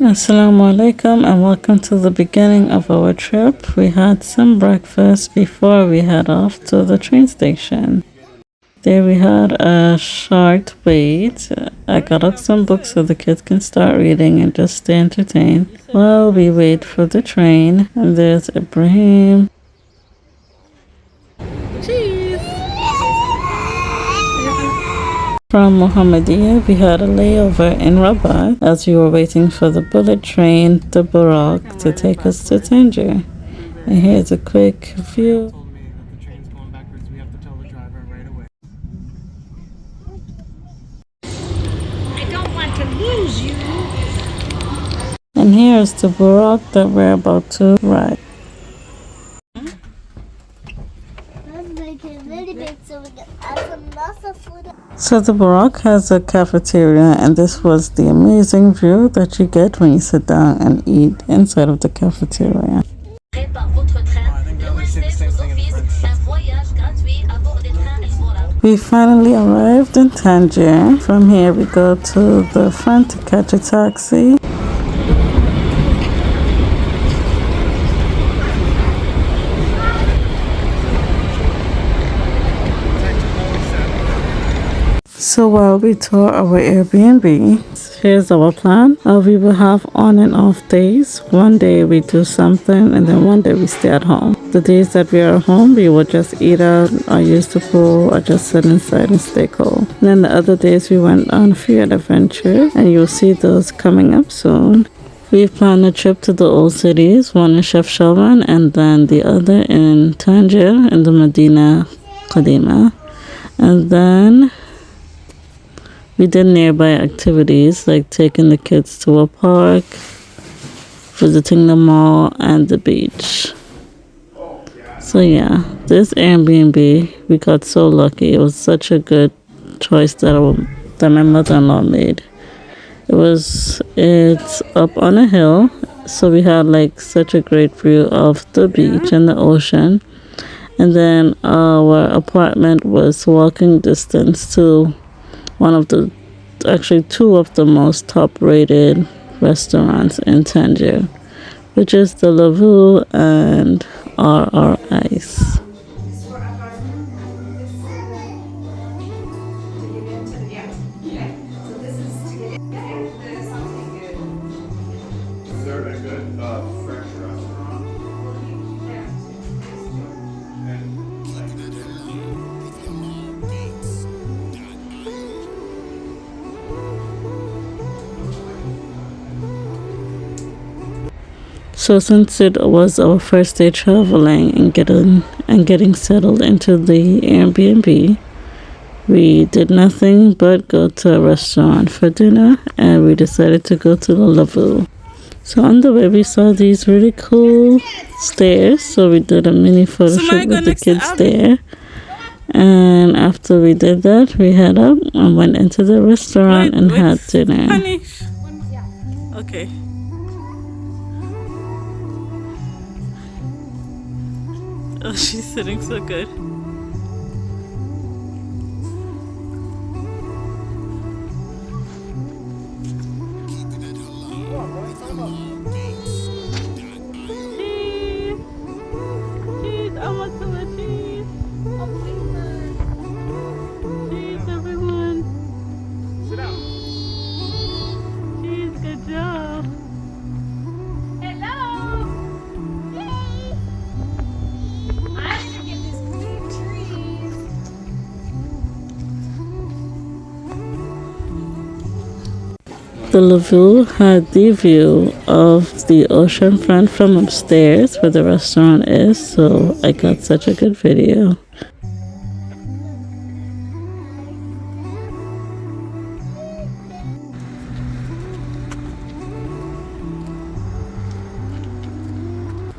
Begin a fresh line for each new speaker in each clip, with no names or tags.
Assalamu alaikum and welcome to the beginning of our trip. We had some breakfast before we head off to the train station. There we had a short wait. I got up some books so the kids can start reading and just stay entertained while we wait for the train. And there's Ibrahim. Cheese! From Mohammedia, we had a layover in Rabat as we were waiting for the bullet train, the Boraq, to take us to Tangier. And here's a quick view.
I don't want to lose you.
And here's the Boraq that we're about to ride. So the Boraq has a cafeteria, and this was the amazing view that you get when you sit down and eat inside of the cafeteria. We finally arrived in Tangier. From here we go to the front to catch a taxi. So while we tour our Airbnb, here's our plan. We will have on and off days. One day we do something and then one day we stay at home. The days that we are at home, we will just eat out or use the pool or just sit inside and stay cool. And then the other days we went on a few adventures and you'll see those coming up soon. We've planned a trip to the old cities, one in Chefchaouen and then the other in Tangier in the Medina Qadima. And then we did nearby activities like taking the kids to a park, visiting the mall, and the beach. So yeah, this Airbnb, we got so lucky. It was such a good choice that my mother-in-law made. It's up on a hill, so we had like such a great view of the beach and the ocean. And then our apartment was walking distance to two of the most top-rated restaurants in Tangier, which is the Vesuvio and RR Ice. So since it was our first day traveling and getting settled into the Airbnb, we did nothing but go to a restaurant for dinner, and we decided to go to the Vesuvio. So on the way we saw these really cool stairs, so we did a mini photo shoot with the kids there. And after we did that, we head up and went into the restaurant and had dinner. Okay. Oh, she's sitting so good. Cheese, I want some of cheese. Cheese, everyone. Sit down. Cheese, good job. The Vesuvio had the view of the ocean front from upstairs where the restaurant is, so I got such a good video.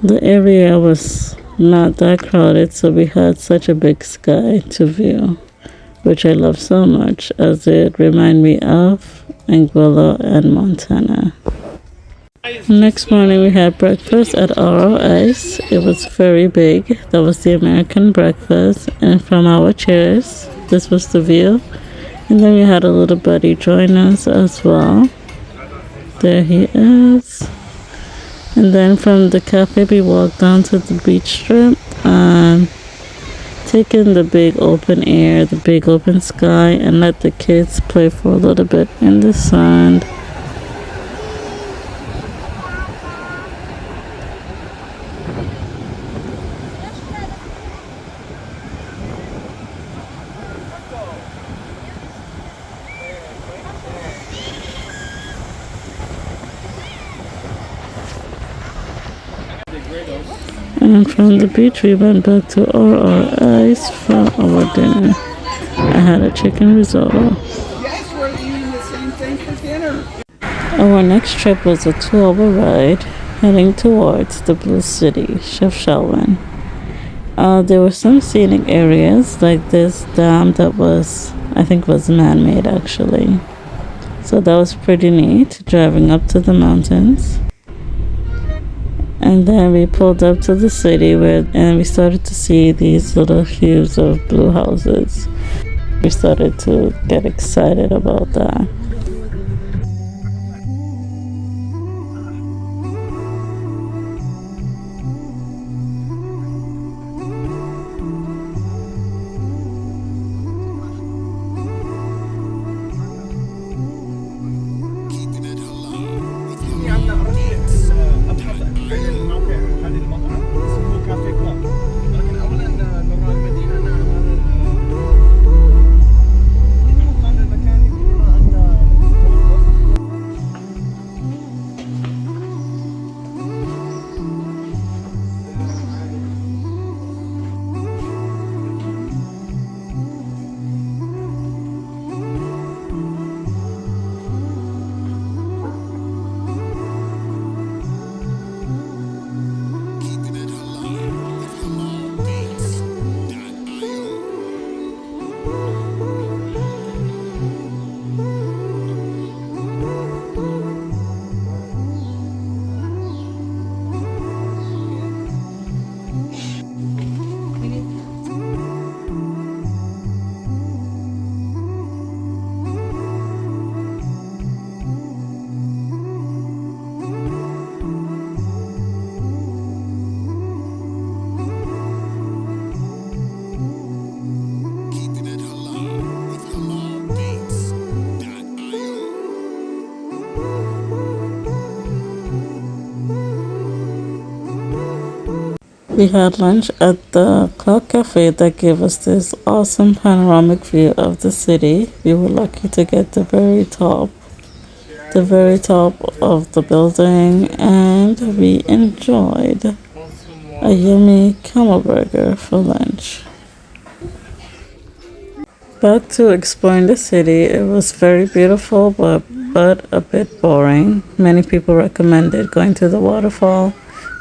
The area was not that crowded, so we had such a big sky to view, which I love so much as it reminded me of Anguilla and Montana. Next morning we had breakfast at RR Ice. It was very big. That was the American breakfast, and from our chairs this was the view. And then we had a little buddy join us as well. There he is. And then from the cafe we walked down to the beach strip and take in the big open air, the big open sky, and let the kids play for a little bit in the sand. And from the beach we went back to RR Ice for our dinner. I had a chicken risotto.
Yes, we're eating the same thing for dinner.
Our next trip was a 2-hour ride heading towards the Blue City, Chefchaouen. There were some scenic areas like this dam that I think was man-made actually. So that was pretty neat, driving up to the mountains. And then we pulled up to the city and we started to see these little hues of blue houses. We started to get excited about that. We had lunch at the Cloud Cafe that gave us this awesome panoramic view of the city. We were lucky to get the very top of the building, and we enjoyed a yummy camel burger for lunch. Back to exploring the city, it was very beautiful but a bit boring. Many people recommended going to the waterfall,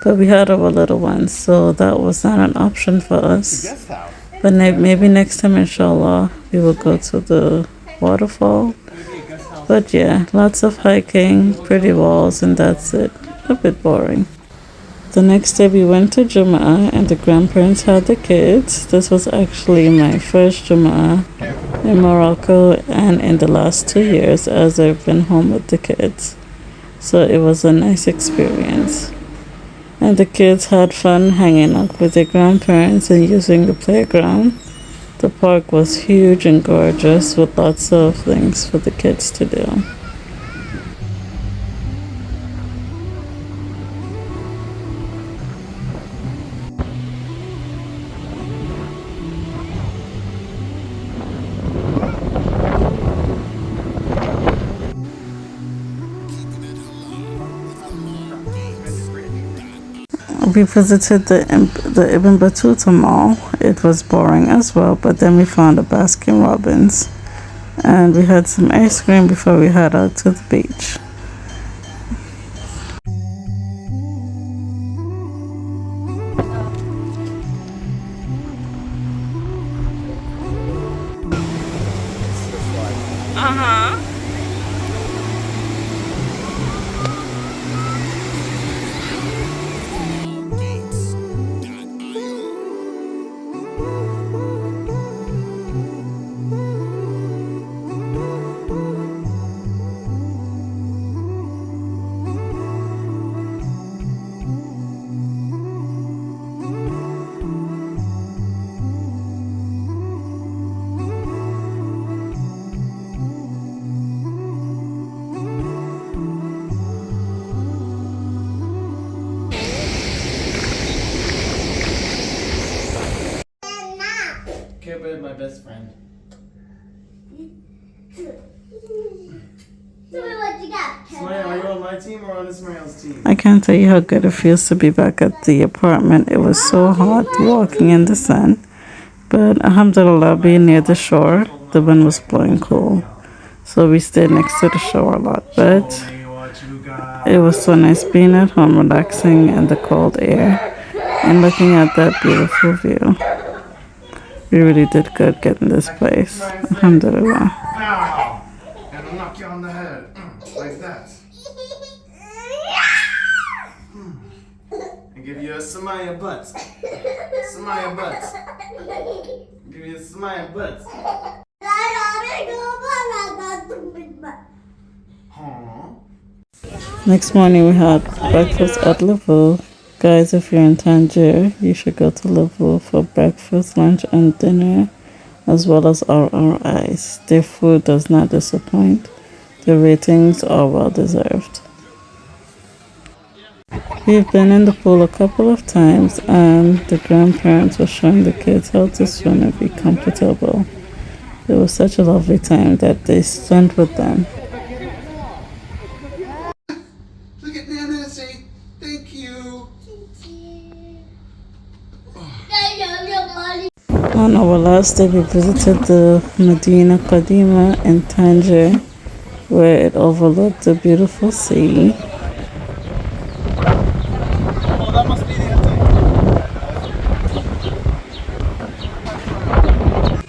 but we had our little ones, so that was not an option for us. But maybe next time, inshallah, we will go to the waterfall. But yeah, lots of hiking, pretty walls, and that's it. A bit boring. The next day we went to Jum'ah and the grandparents had the kids. This was actually my first Jum'ah in Morocco and in the last 2 years as I've been home with the kids. So it was a nice experience. And the kids had fun hanging out with their grandparents and using the playground. The park was huge and gorgeous with lots of things for the kids to do. We visited the Ibn Batuta mall. It was boring as well, but then we found a Baskin Robbins and we had some ice cream before we head out to the beach.
best friend. Smile, are you on my team or on Ismail's team?
I can't tell you how good it feels to be back at the apartment. It was so hot walking in the sun. But alhamdulillah, being near the shore, the wind was blowing cool. So we stayed next to the shore a lot. But it was so nice being at home, relaxing in the cold air and looking at that beautiful view. We really did good getting this place. Alhamdulillah.
Ow! And I'll knock you on the head. Like that. And give you a Samaya butt. Samaya butt. Give you a Samaya butt. Aww.
Next morning we had breakfast at Lavoo. Guys, if you're in Tangier, you should go to Lavoo for breakfast, lunch and dinner, as well as RR Ice. Their food does not disappoint. The ratings are well deserved. We've been in the pool a couple of times and the grandparents were showing the kids how to swim and be comfortable. It was such a lovely time that they spent with them.
Look at Nana and say, thank you.
On our last day, we visited the Medina Qadima in Tangier, where it overlooked the beautiful sea.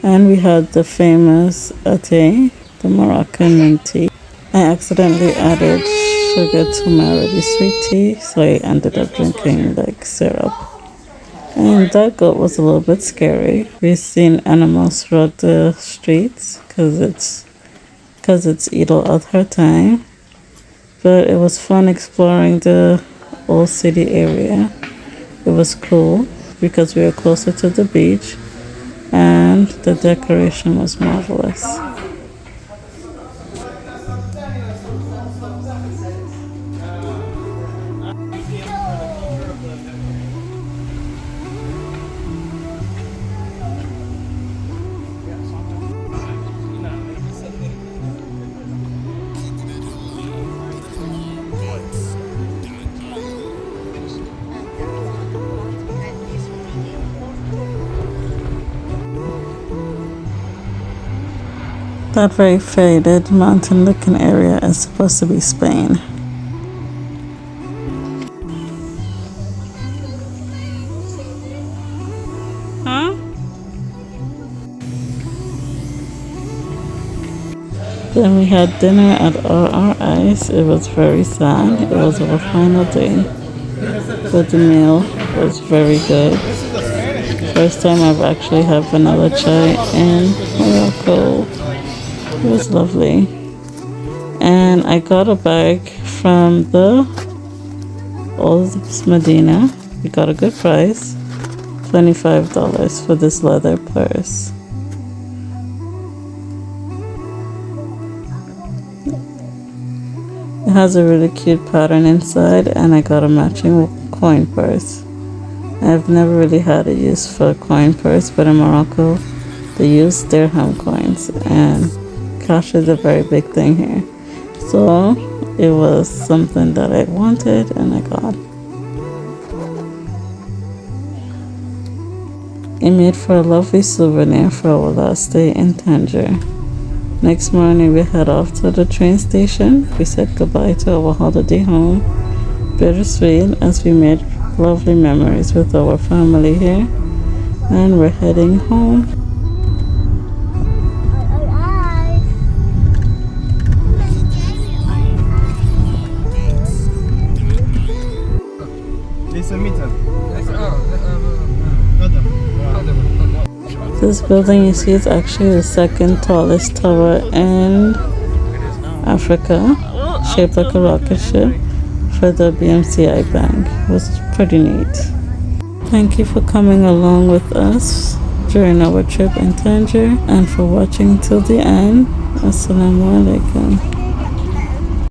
And we had the famous ate, the Moroccan mint tea. I accidentally added sugar to my already sweet tea, so I ended up drinking like syrup. And that goat was a little bit scary. We've seen animals throughout the streets because it's Eid al-Adha time. But it was fun exploring the old city area. It was cool because we were closer to the beach and the decoration was marvelous. That very faded mountain looking area is supposed to be Spain. Huh? Then we had dinner at RR Ice. It was very sad. It was our final day. But the meal was very good. First time I've actually had vanilla chai in Morocco. It was lovely. And I got a bag from the old Medina. We got a good price. $25 for this leather purse. It has a really cute pattern inside and I got a matching coin purse. I've never really had a use for a coin purse, but in Morocco they use dirham coins and cash is a very big thing here. So it was something that I wanted and I got. It made for a lovely souvenir for our last day in Tangier. Next morning we head off to the train station. We said goodbye to our holiday home. Bittersweet as we made lovely memories with our family here. And we're heading home. This building you see is actually the second tallest tower in Africa, shaped like a rocket ship for the BMCI Bank. It was pretty neat. Thank you for coming along with us during our trip in Tangier and for watching till the end. Assalamu alaikum.